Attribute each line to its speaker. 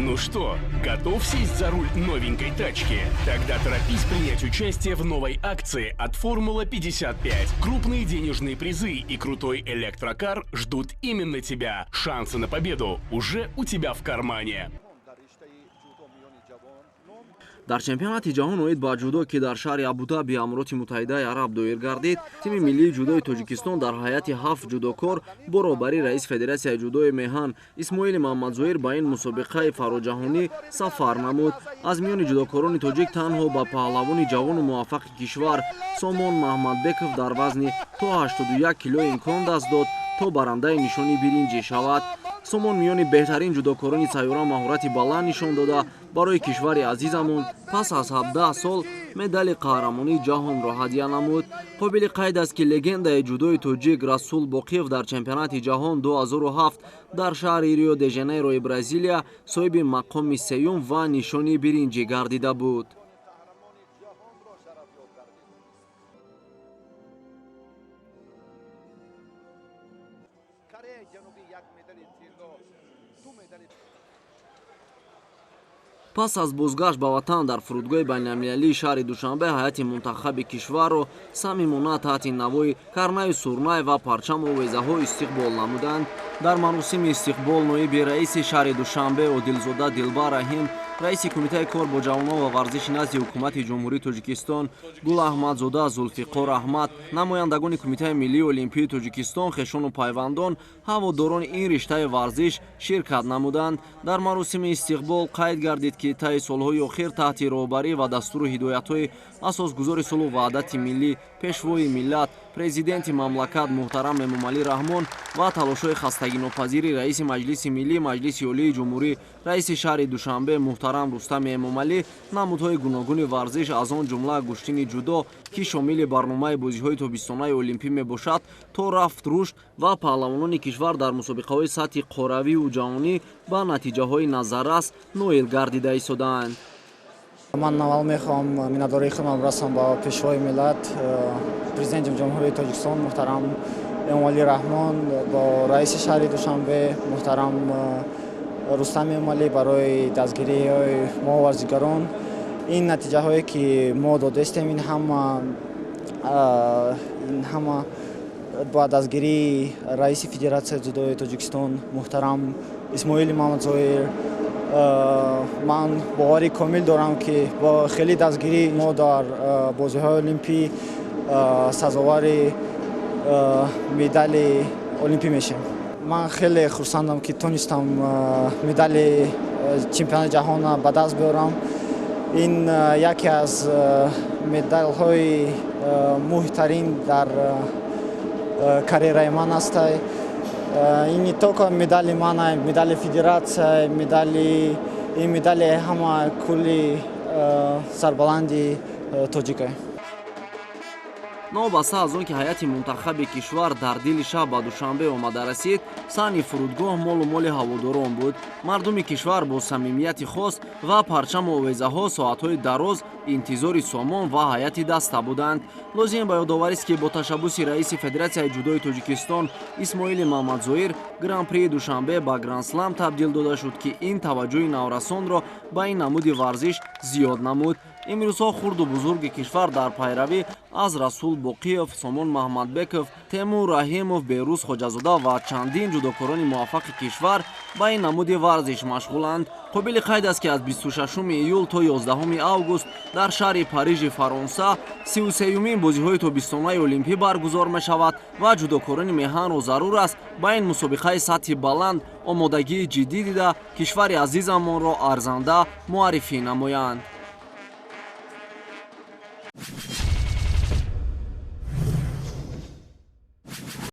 Speaker 1: Ну что, готов сесть за руль новенькой тачки? Тогда торопись принять участие в новой акции от Формула 55. Крупные денежные призы и крутой электрокар ждут именно тебя. Шансы на победу уже у тебя в кармане.
Speaker 2: дар чемпионати ҷаҳон оид ба ҷудо ки дар шаҳри Абу-Даби Амирoti Муттаҳидаи Араб доир гардид, тими миллии ҷудои Тоҷикистон дар ҳайати 7 ҷудокор баробари раис Федератсияи ҷудои меҳан Исмоили Мамадзоир ба ин мусобиқаи фароҷаҳонӣ сафар намуд. Аз миёни ҷудокорони тоҷик танҳо ба паҳлавони ҷавону муваффақи кишвар Сомон Маҳмадбеков дар вазни то 81 кило имкон даст дод, то барандаи нишони биринҷӣ шавад. Сомон миёни беҳтарин ҷудокорони сайёра маҳорати баланд нишон дода, барои кишвари азизамон пас аз 17 сол медали қаҳрамонии ҷаҳонро ҳадия намуд. Қобили қайд аст ки легендаи ҷудои тоҷик Расул Боқиев дар чемпионати ҷаҳон 2007 дар шаҳри Рио-де-Жанейрои Бразилия соҳиби мақоми сеюм ва нишони биринҷӣ гардида буд. пас аз бозгашт ба ватан дар фурудгоҳи байналмилалии шаҳри Душанбе ҳайати мунтахаби кишварро самимона таҳти навои карнаю сурнай ва парчаму овезаҳо истиқбол намуданд. дар маросими истиқбол ноиби раиси шаҳри Душанбе Одилзода Дилбар Раҳим, раиси кумитаи кор бо ҷавонон ва варзиши назди ҳукумати ҷумҳурии Тоҷикистон Гул Аҳмадзода, Зулфиқор Аҳмад, намояндагони кумитаи миллии олимпии Тоҷикистон, хешону пайвандон, ҳаводорони ин риштаи варзиш ширкат намуданд. дар маросими истиқбол қайд гардид ки таи солҳои охир таҳти роҳбарӣ ва дастуру ҳидоятҳои асосгузори сулҳу ваҳдати миллӣ, пешвои миллат, президенти мамлакат муҳтарам Эмомалӣ Раҳмон ва талошҳои хастагинопазири раиси Маҷлиси Миллӣ, Маҷлиси Олии Ҷумҳурӣ, раиси шаҳри Душанбе муҳтарам Рустами Эмомалӣ, намудҳои гуногуни варзиш аз он ҷумла гӯштини ҷудо, ки шомили барномаи бозиҳои тобистонаи олимпӣ мебошад, то рафт рушд ва паҳлавонони кишвар дар мусобиқаҳои сатҳи қоравию ҷаҳонӣ ба натиҷаҳои назаррас ноил гардида истодаанд.
Speaker 3: ман аввал мехоҳам миннатдории худам расам ба пешвои миллат, президенти ҷумҳурии Тоҷикистон муҳтарам Эмомалӣ Раҳмон, бо раиси шаҳри Душанбе муҳтарам Рустами Эмомалӣ барои дастгирии мо варзишгарон. ин натиҷаҳое ки мо додестем, ин ҳама ба дастгирии раиси Федератсияи ҷудои Тоҷикистон муҳтарам Исмоили Мамадзоир. ман бовари комил дорам ки бо хеле дастгирӣ мо дар бозиҳои олимпӣ сазовари медали олимпӣ мешавем. ман хеле хурсандам ки тонистам медали чемпионати ҷаҳонро ба даст биёрам. ин яке аз медалҳои муҳимтарин дар карьераи ман аст. ин не только медали ман, медали федератсия, ин медали ҳама кулли сарбаланди тоҷика.
Speaker 2: новбаста аз он ки ҳайати мунтахаби кишвар дар дили шаҳр ба Душанбе омада расид, саҳни фурудгоҳ молу моли ҳаводорон буд. мардуми кишвар бо самимияти хос ва парчаму овезаҳо соатҳои дароз интизори Сомон ва ҳайати даста буданд. лозим ба ёдоварист ки бо ташаббуси раиси Федератсияи ҷудои Тоҷикистон Исмоили Мамадзоир Гран-прии Душанбе ба Гранд-слам табдил дода шуд, ки ин таваҷҷӯҳи наврасонро ба ин намуди варзиш зиёд намуд. имрӯзҳо хурду бузурги кишвар дар пайравӣ аз Расул Боқиев, Сомон Маҳмадбеков, Темур Раҳимов, Берӯз Хоҷазода ва чандин ҷудокорони муваффақи кишвар ба ин намуди варзиш машғуланд. қобили қайд аст ки аз 26 июл то 11 август дар шаҳри Парижи Фаронса 33-юмин бозиҳои тобистонаи олимпӣ баргузор мешавад ва ҷудокорони меҳанро зарур аст ба ин мусобиқаи сатҳи баланд омодагии ҷиддӣ дида кишвари азизамонро арзанда муаррифӣ намоянд.